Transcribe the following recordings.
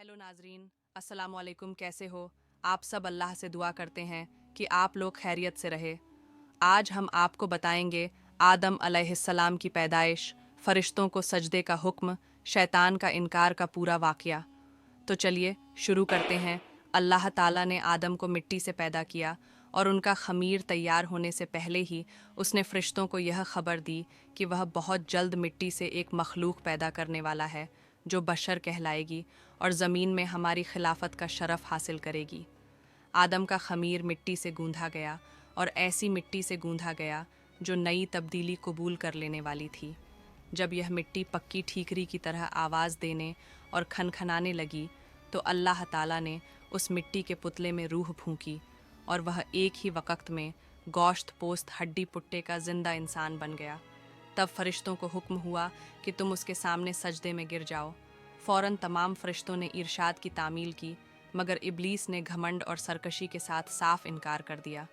Hello नाजरीन, अस्सलाम वालेकुम। कैसे हो आप सब? अल्लाह से दुआ करते हैं कि आप लोग खैरियत से रहे। आज हम आपको बताएंगे आदम अलैहिस्सलाम की पैदाइश, फरिश्तों को सजदे का हुक्म, शैतान का इनकार का पूरा वाक़या। तो चलिए शुरू करते हैं। अल्लाह ताला ने आदम को मिट्टी से पैदा किया और उनका खमीर तैयार होने से पहले ही उसने फरिश्तों को यह खबर दी कि वह बहुत जल्द मिट्टी से एक मखलूक पैदा करने वाला है जो बशर कहलाएगी और ज़मीन में हमारी खिलाफत का शरफ़ हासिल करेगी। आदम का खमीर मिट्टी से गूंधा गया और ऐसी मिट्टी से गूंधा गया जो नई तब्दीली कबूल कर लेने वाली थी। जब यह मिट्टी पक्की ठीकरी की तरह आवाज़ देने और खनखनाने लगी तो अल्लाह ताला ने उस मिट्टी के पुतले में रूह फूंकी और वह एक ही वक़्त में गोश्त पोस्त हड्डी पुट्टे का ज़िंदा इंसान बन गया। तब फरिश्तों को हुक्म हुआ कि तुम उसके सामने सजदे में गिर जाओ। फ़ौरन तमाम फरिश्तों ने इरशाद की तामील की, मगर इब्लीस ने घमंड और सरकशी के साथ साफ इनकार कर दिया।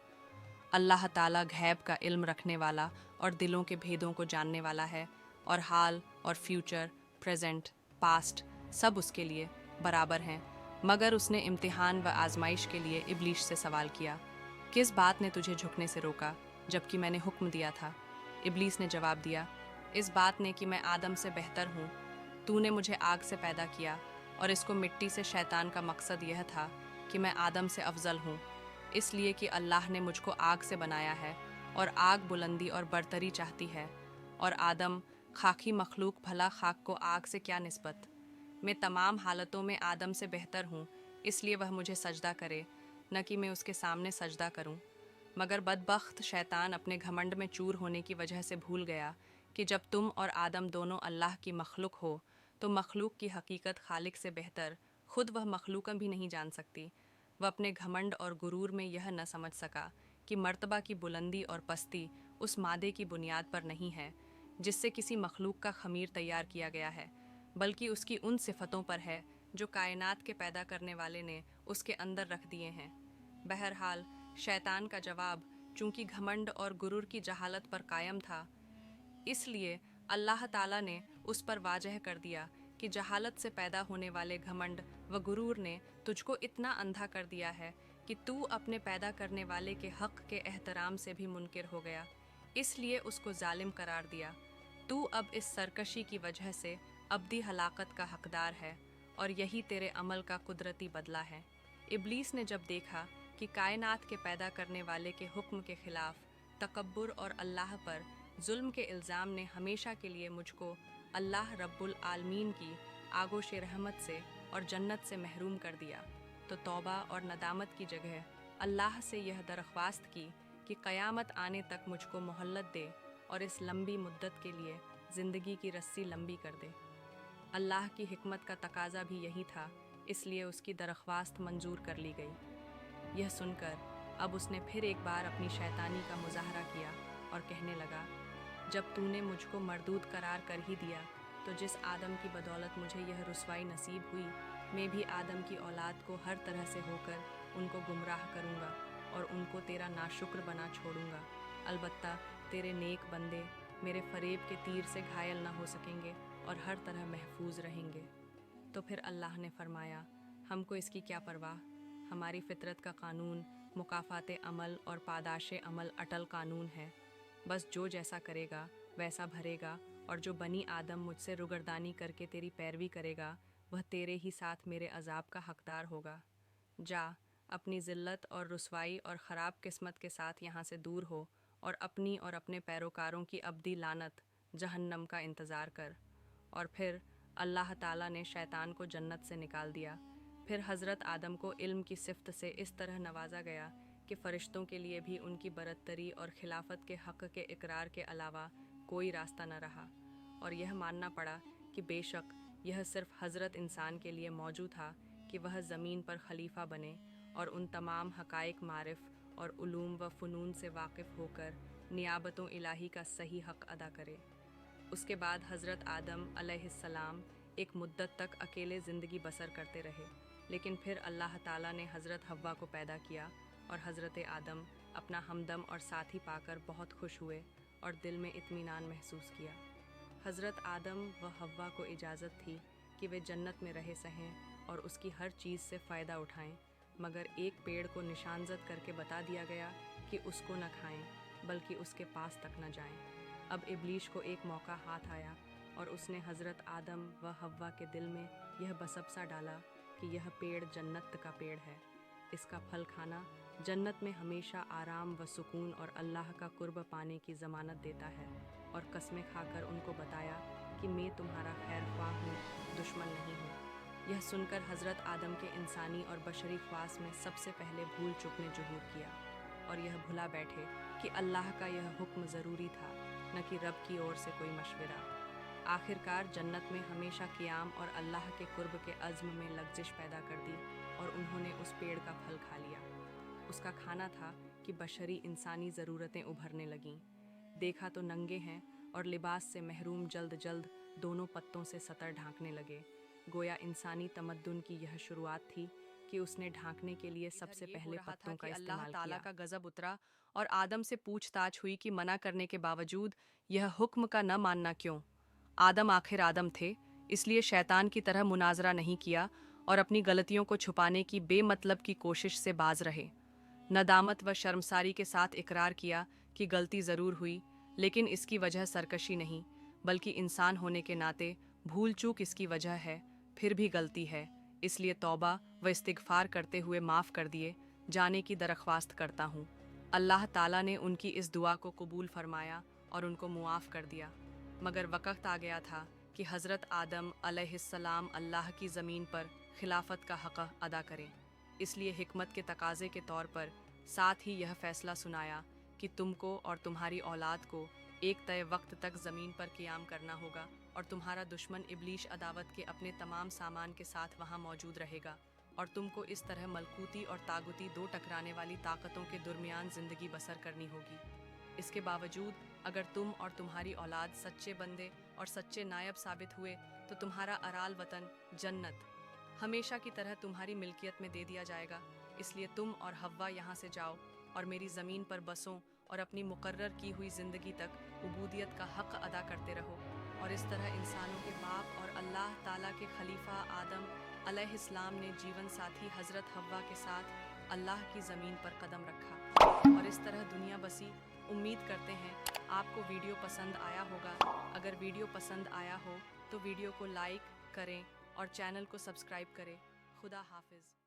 अल्लाह ताला गैब का इल्म रखने वाला और दिलों के भेदों को जानने वाला है, और हाल और फ्यूचर, प्रेजेंट, पास्ट सब उसके लिए बराबर हैं। मगर उसने इम्तिहान व आजमाइश के लिए इब्लीस से सवाल किया, किस बात ने तुझे झुकने से रोका जबकि मैंने हुक्म दिया था? इब्लीस ने जवाब दिया, इस बात ने कि मैं आदम से बेहतर हूँ। तूने मुझे आग से पैदा किया और इसको मिट्टी से। शैतान का मकसद यह था कि मैं आदम से अफजल हूँ, इसलिए कि अल्लाह ने मुझको आग से बनाया है और आग बुलंदी और बरतरी चाहती है, और आदम खाकी मखलूक, भला खाक को आग से क्या निस्बत। मैं तमाम हालतों में आदम से बेहतर हूँ, इसलिए वह मुझे सजदा करे, न कि मैं उसके सामने सजदा करूँ। मगर बदबख्त शैतान अपने घमंड में चूर होने की वजह से भूल गया कि जब तुम और आदम दोनों अल्लाह की मखलूक हो तो मखलूक की हकीकत खालिक से बेहतर खुद वह मखलूक भी नहीं जान सकती। वह अपने घमंड और गुरूर में यह न समझ सका कि मर्तबा की बुलंदी और पस्ती उस मादे की बुनियाद पर नहीं है जिससे किसी मखलूक का खमीर तैयार किया गया है, बल्कि उसकी उन सिफ़तों पर है जो कायनात के पैदा करने वाले ने उसके अंदर रख दिए हैं। बहरहाल शैतान का जवाब चूंकि घमंड और गुरूर की जहालत पर कायम था, इसलिए अल्लाह ताला ने उस पर वाजह कर दिया कि जहालत से पैदा होने वाले घमंड व गुरूर ने तुझको इतना अंधा कर दिया है कि तू अपने पैदा करने वाले के हक़ के एहतराम से भी मुनकिर हो गया, इसलिए उसको जालिम करार दिया। तू अब इस सरकशी की वजह से अब्दी हलाकत का हकदार है और यही तेरे अमल का कुदरती बदला है। इब्लीस ने जब देखा कि कायनात के पैदा करने वाले के हुक्म के खिलाफ तकब्बुर और अल्लाह पर जुल्म के इल्ज़ाम ने हमेशा के लिए मुझको अल्लाह रब्बुल आलमीन की आगोश रहमत से और जन्नत से महरूम कर दिया, तो तौबा और नदामत की जगह अल्लाह से यह दरख्वास्त की कि क़यामत आने तक मुझको मोहल्लत दे और इस लंबी मुद्दत के लिए ज़िंदगी की रस्सी लंबी कर दे। अल्लाह की हिकमत का तकाजा भी यही था, इसलिए उसकी दरख्वास्त मंजूर कर ली गई। यह सुनकर अब उसने फिर एक बार अपनी शैतानी का मुजाहरा किया और कहने लगा, जब तूने मुझको मरदूद करार कर ही दिया तो जिस आदम की बदौलत मुझे यह रुसवाई नसीब हुई, मैं भी आदम की औलाद को हर तरह से होकर उनको गुमराह करूँगा और उनको तेरा नाशुक्र बना छोड़ूंगा। अलबत्ता तेरे नेक बंदे मेरे फरेब के तीर से घायल न हो सकेंगे और हर तरह महफूज रहेंगे। तो फिर अल्लाह ने फरमाया, हमको इसकी क्या परवाह, हमारी फितरत का कानून मुकाफ़ाते अमल और पादाशे अमल अटल कानून है। बस जो जैसा करेगा वैसा भरेगा, और जो बनी आदम मुझसे रुगरदानी करके तेरी पैरवी करेगा वह तेरे ही साथ मेरे अजाब का हकदार होगा। जा, अपनी ज़िल्लत और रुसवाई और ख़राब किस्मत के साथ यहाँ से दूर हो और अपनी और अपने पैरोकारों की अब्दी लानत जहन्नम का इंतज़ार कर। और फिर अल्लाह ताला ने शैतान को जन्नत से निकाल दिया। फिर हज़रत आदम को इल्म की सिफ्त से इस तरह नवाजा गया कि फ़रिश्तों के लिए भी उनकी बरतरी और खिलाफत के हक़ के इकरार के अलावा कोई रास्ता न रहा, और यह मानना पड़ा कि बेशक यह सिर्फ़ हज़रत इंसान के लिए मौजूद था कि वह ज़मीन पर खलीफा बने और उन तमाम हक़ाइक़ मारिफ़ और उलूम व फ़नून से वाकिफ़ होकर नियाबतों इलाही का सही हक़ अदा करे। उसके बाद हज़रत आदम अलैहिस्सलाम एक मुद्दत तक अकेले ज़िंदगी बसर करते रहे, लेकिन फिर अल्लाह ताला ने हज़रत हव्वा को पैदा किया और हज़रत आदम अपना हमदम और साथी पाकर बहुत खुश हुए और दिल में इत्मीनान महसूस किया। हज़रत आदम व हव्वा को इजाज़त थी कि वे जन्नत में रहे सहें और उसकी हर चीज़ से फ़ायदा उठाएं, मगर एक पेड़ को निशानजद करके बता दिया गया कि उसको न खाएं, बल्कि उसके पास तक न जाएं। अब इब्लीस को एक मौका हाथ आया और उसने हज़रत आदम व हव्वा के दिल में यह बसब्सा डाला कि यह पेड़ जन्नत का पेड़ है। इसका फल खाना जन्नत में हमेशा आराम व सुकून और अल्लाह का कुर्ब पाने की ज़मानत देता है, और कस्में खाकर उनको बताया कि मैं तुम्हारा खैर ख्वाह हूँ, दुश्मन नहीं हूँ। यह सुनकर हज़रत आदम के इंसानी और बशरी ख्वास में सबसे पहले भूल चूक ने ज़ुहूर किया, और यह भुला बैठे कि अल्लाह का यह हुक्म ज़रूरी था, न कि रब की ओर से कोई मशवरा। आखिरकार जन्नत में हमेशा क़ियाम और अल्लाह के कुर्ब के अज़्म में लग़ज़िश पैदा कर दी, और उन्होंने उस पेड़ का फल खा लिया। उसका खाना था कि बशरी इंसानी ज़रूरतें उभरने लगीं। देखा तो नंगे हैं और लिबास से महरूम जल्द जल्द दोनों पत्तों से सतर ढांकने लगे। गोया इंसानी तमद्दुन की यह शुरुआत थी कि उसने ढांकने के लिए सबसे पहले पत्तों का इस्तेमाल किया। ताला का गज़ब उतरा और आदम से पूछताछ हुई कि मना करने के बावजूद यह हुक्म का न मानना क्यों। आदम आखिर आदम थे, इसलिए शैतान की तरह मुनाजरा नहीं किया और अपनी गलतियों को छुपाने की बेमतलब की कोशिश से बाज रहे। नदामत व शर्मसारी के साथ इकरार किया कि गलती ज़रूर हुई, लेकिन इसकी वजह सरकशी नहीं, बल्कि इंसान होने के नाते भूल चूक इसकी वजह है। फिर भी गलती है, इसलिए तौबा व इस्तिग़फ़ार करते हुए माफ़ कर दिए जाने की दरख्वास्त करता हूँ। अल्लाह ताला ने उनकी इस दुआ को कबूल फरमाया और उनको मुआफ़ कर दिया। मगर वक़्त आ गया था कि हज़रत आदम अलैहिस्सलाम अल्लाह की ज़मीन पर खिलाफत का हक़ अदा करें। इसलिए हिकमत के तकाज़े के तौर पर साथ ही यह फ़ैसला सुनाया कि तुमको और तुम्हारी औलाद को एक तय वक्त तक ज़मीन पर क़ियाम करना होगा, और तुम्हारा दुश्मन इब्लीस अदावत के अपने तमाम सामान के साथ वहाँ मौजूद रहेगा, और तुमको इस तरह मलकूती और तागुती दो टकराने वाली ताकतों के दरमियान ज़िंदगी बसर करनी होगी। इसके बावजूद अगर तुम और तुम्हारी औलाद सच्चे बंदे और सच्चे नायब साबित हुए तो तुम्हारा अराल वतन जन्नत हमेशा की तरह तुम्हारी मिल्कियत में दे दिया जाएगा। इसलिए तुम और हव्वा यहाँ से जाओ और मेरी ज़मीन पर बसों और अपनी मुकर्रर की हुई ज़िंदगी तक उबूदियत का हक़ अदा करते रहो। और इस तरह इंसानों के बाप और अल्लाह ताला के खलीफा आदम अलैहिस्सलाम ने जीवन साथी हज़रत हव्वा के साथ अल्लाह की ज़मीन पर कदम रखा, और इस तरह दुनिया बसी। उम्मीद करते हैं आपको वीडियो पसंद आया होगा। अगर वीडियो पसंद आया हो तो वीडियो को लाइक करें और चैनल को सब्सक्राइब करें। खुदा हाफिज़।